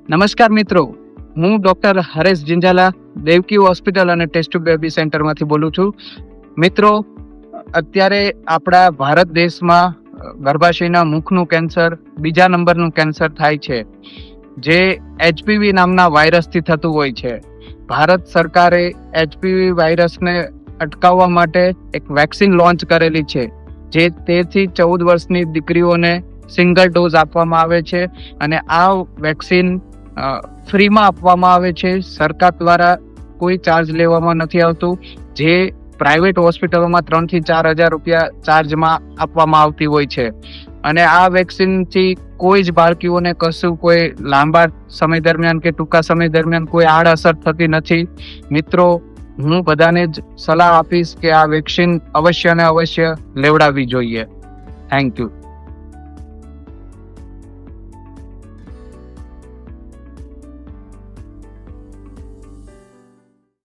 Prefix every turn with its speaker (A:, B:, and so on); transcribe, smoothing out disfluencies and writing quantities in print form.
A: નમસ્કાર મિત્રો, હું ડોક્ટર હરેશ જિંજાલા દેવકી હોસ્પિટલ અને ટેસ્ટ ટ્યુબ બેબી સેન્ટરમાંથી બોલું છું. મિત્રો, અત્યારે આપણા ભારત દેશમાં ગર્ભાશયના મુખનું કેન્સર બીજા નંબરનું કેન્સર થાય છે, જે એચપીવી નામના વાયરસથી થતું હોય છે. ભારત સરકારે એચપીવી વાયરસને અટકાવવા માટે એક વેક્સિન લોન્ચ કરેલી છે, જે 13 થી 14 વર્ષની દીકરીઓને સિંગલ ડોઝ આપવામાં આવે છે અને આ વેક્સિન ફ્રીમાં આપવામાં આવે છે. સરકાર દ્વારા કોઈ ચાર્જ લેવામાં નથી આવતું, જે પ્રાઇવેટ હોસ્પિટલોમાં 3 થી 4 હજાર રૂપિયા ચાર્જમાં આપવામાં આવતી હોય છે. અને આ વેક્સિનથી કોઈ જ બાળકીઓને કશું કોઈ લાંબા સમય દરમિયાન કે ટૂંકા સમય દરમિયાન કોઈ આડઅસર થતી નથી. મિત્રો, હું બધાને જ સલાહ આપીશ કે આ વેક્સિન અવશ્ય ને અવશ્ય લેવડાવવી જોઈએ. Thank you.